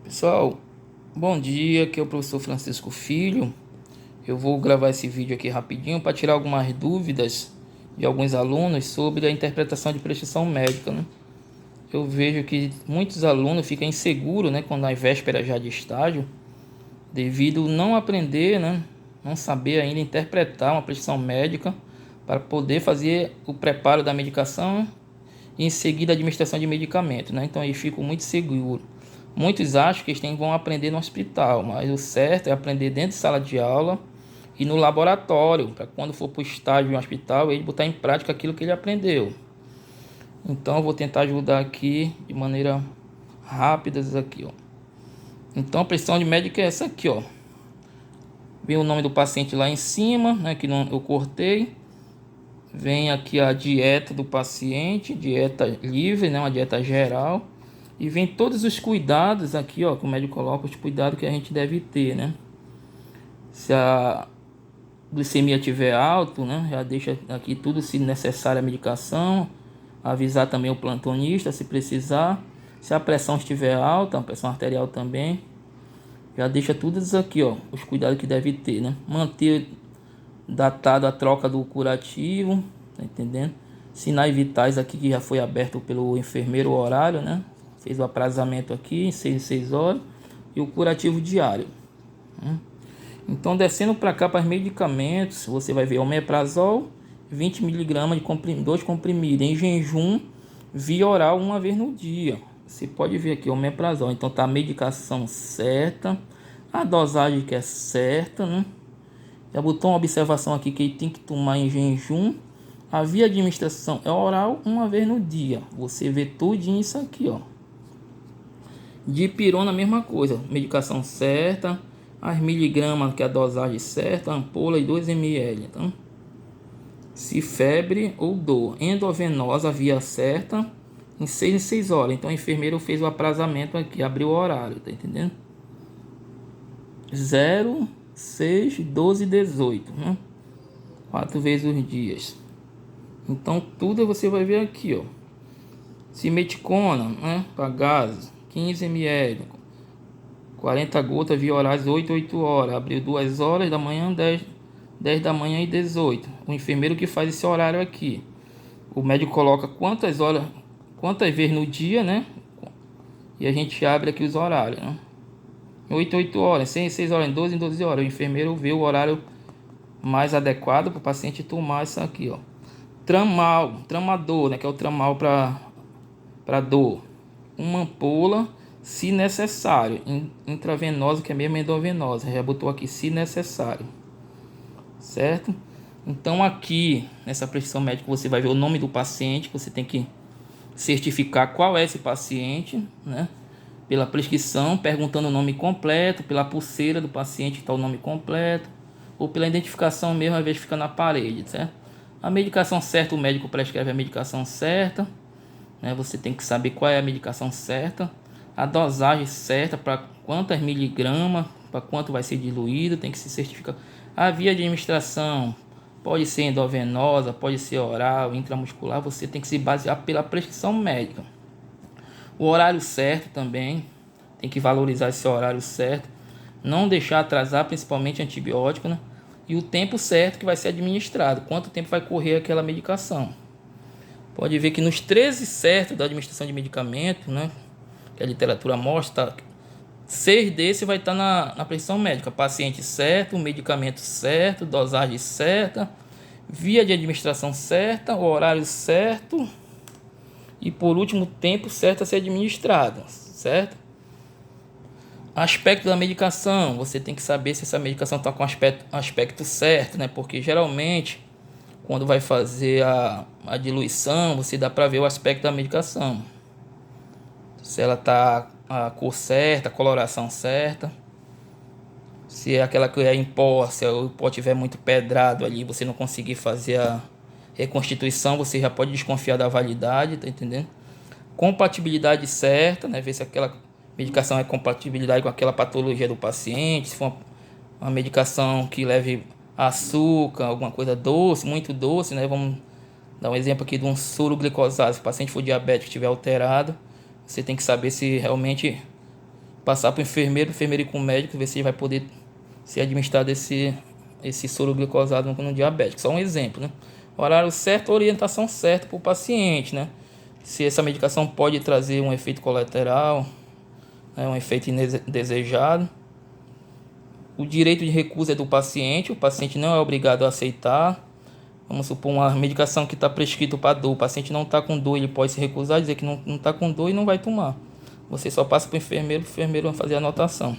Pessoal, bom dia, aqui é o professor Francisco Filho. Eu vou gravar esse vídeo aqui rapidinho para tirar algumas dúvidas de alguns alunos sobre a interpretação de prescrição médica, né? Eu vejo que muitos alunos ficam inseguros, né, quando na véspera já de estágio, devido não aprender, né, não saber ainda interpretar uma prescrição médica para poder fazer o preparo da medicação e em seguida a administração de medicamento, né? Então eles ficam muito seguros. Muitos acham que eles vão aprender no hospital, mas o certo é aprender dentro de sala de aula e no laboratório, para quando for para o estágio em um hospital, ele botar em prática aquilo que ele aprendeu. Então eu vou tentar ajudar aqui de maneira rápida aqui, ó. Então a prescrição de médica é essa aqui, ó. Vem o nome do paciente lá em cima, né, que não, eu cortei. Vem aqui a dieta do paciente, dieta livre, né, uma dieta geral. E vem todos os cuidados aqui, ó, que o médico coloca, os cuidados que a gente deve ter, né? Se a glicemia estiver alto, né, já deixa aqui tudo se necessária a medicação. Avisar também o plantonista se precisar. Se a pressão estiver alta, a pressão arterial também. Já deixa tudo isso aqui, ó, os cuidados que deve ter, né? Manter datado a troca do curativo, tá entendendo? Sinais vitais aqui que já foi aberto pelo enfermeiro o horário, né? Fez o aprazamento aqui em 6 em 6 horas e o curativo diário. Então descendo para cá para os medicamentos, você vai ver omeprazol, 20 mg de 2 comprimidos em jejum, via oral uma vez no dia. Você pode ver aqui omeprazol, então tá a medicação certa, a dosagem que é certa, né? Já botou uma observação aqui que ele tem que tomar em jejum. A via de administração é oral uma vez no dia. Você vê tudinho isso aqui, ó. Dipirona, a mesma coisa. Medicação certa. As miligramas, que é a dosagem certa. Ampola e 2 ml. Então, se febre ou dor. Endovenosa, via certa. Em 6 em 6 horas. Então, o enfermeiro fez o aprazamento aqui. Abriu o horário, tá entendendo? 0, 6, 12 e 18, né? 4 vezes os dias. Então tudo você vai ver aqui, ó. Simeticona, né? Para gases, 15 ml. 40 gotas via orais, 8 horas. Abriu 2 horas da manhã, 10 da manhã e 18. O enfermeiro que faz esse horário aqui. O médico coloca quantas horas, quantas vezes no dia, né? E a gente abre aqui os horários, né? 8 horas, 6 horas, em 12 horas. O enfermeiro vê o horário mais adequado para o paciente tomar isso aqui, ó. Tramador, né, que é o tramal para dor. Uma ampola, se necessário. Intravenosa, que é mesmo endovenosa. Já botou aqui, se necessário. Certo? Então aqui, nessa prescrição médica, você vai ver o nome do paciente. Você tem que certificar qual é esse paciente, né? Pela prescrição, perguntando o nome completo, pela pulseira do paciente, está o nome completo, ou pela identificação mesmo, às vezes fica na parede, certo? A medicação certa, o médico prescreve a medicação certa, né? Você tem que saber qual é a medicação certa, a dosagem certa, para quantas miligramas, para quanto vai ser diluído, tem que se certificar. A via de administração pode ser endovenosa, pode ser oral, intramuscular, você tem que se basear pela prescrição médica. O horário certo também, tem que valorizar esse horário certo, não deixar atrasar, principalmente antibiótico, né? E o tempo certo que vai ser administrado, quanto tempo vai correr aquela medicação. Pode ver que nos 13 certos da administração de medicamento, né, que a literatura mostra, 6 desses vai estar na prescrição médica. Paciente certo, medicamento certo, dosagem certa, via de administração certa, horário certo e por último tempo certo a ser administrado, certo? Aspecto da medicação, você tem que saber se essa medicação está com aspecto certo, né? Porque geralmente quando vai fazer a diluição, você dá para ver o aspecto da medicação. Se ela está a cor certa, a coloração certa. Se é aquela que é em pó, se o pó estiver muito pedrado ali, você não conseguir fazer a reconstituição, você já pode desconfiar da validade, tá entendendo? Compatibilidade certa, né? Ver se aquela medicação é compatibilidade com aquela patologia do paciente, se for uma medicação que leve açúcar, alguma coisa doce, muito doce, né? Vamos dar um exemplo aqui de um soro glicosado. Se o paciente for diabético e estiver alterado, você tem que saber se realmente passar para o enfermeiro ir com o médico, ver se vai poder ser administrado esse soro glicosado no diabético. Só um exemplo, né? Horário certo, orientação certa para o paciente, né? Se essa medicação pode trazer um efeito colateral, né, um efeito indesejado. O direito de recusa é do paciente, o paciente não é obrigado a aceitar. Vamos supor uma medicação que está prescrita para dor, o paciente não está com dor, ele pode se recusar, dizer que não está com dor e não vai tomar. Você só passa para o enfermeiro vai fazer a anotação.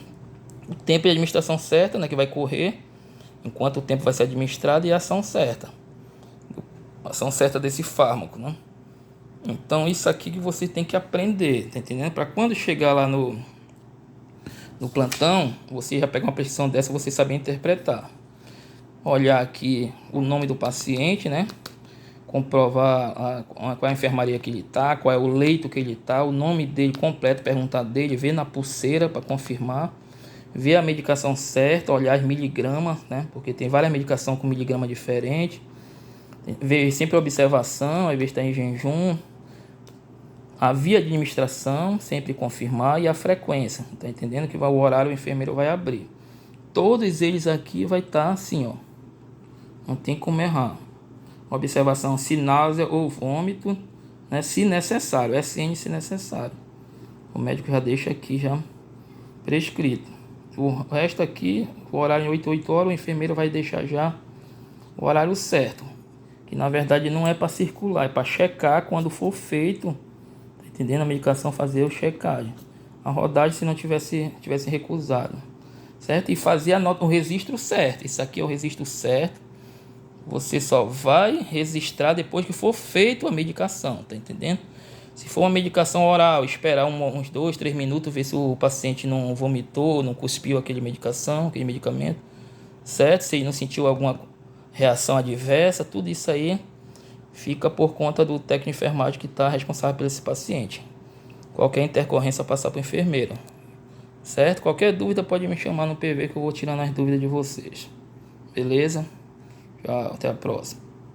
O tempo de administração certa, né, que vai correr, enquanto o tempo vai ser administrado, e a ação certa. A ação certa desse fármaco, né? Então isso aqui que você tem que aprender, tá entendendo? Para quando chegar lá no plantão, você já pega uma prescrição dessa, você saber interpretar. Olhar aqui o nome do paciente, né? Comprovar qual é a enfermaria que ele está, qual é o leito que ele está, o nome dele completo, perguntar dele, ver na pulseira para confirmar, ver a medicação certa, olhar as miligramas, né? Porque tem várias medicações com miligrama diferente. Ver sempre a observação, às vezes está em jejum. A via de administração, sempre confirmar, e a frequência. Tá entendendo? Que o horário o enfermeiro vai abrir. Todos eles aqui vai estar assim, ó. Não tem como errar. Observação se náusea ou vômito, né? Se necessário. SN se necessário. O médico já deixa aqui já prescrito. O resto aqui, o horário em 8 horas, o enfermeiro vai deixar já o horário certo. Que na verdade não é para circular, é para checar quando for feito, tá entendendo? A medicação fazer o checagem. A rodagem se não tivesse recusado, certo? E fazer o registro certo. Isso aqui é o registro certo. Você só vai registrar depois que for feito a medicação, tá entendendo? Se for uma medicação oral, esperar uns 2, 3 minutos, ver se o paciente não vomitou, não cuspiu aquele medicamento, certo? Se ele não sentiu alguma reação adversa, tudo isso aí fica por conta do técnico de enfermagem que está responsável por esse paciente. Qualquer intercorrência passar para o enfermeiro, certo? Qualquer dúvida pode me chamar no PV que eu vou tirando as dúvidas de vocês. Beleza? Tchau, até a próxima.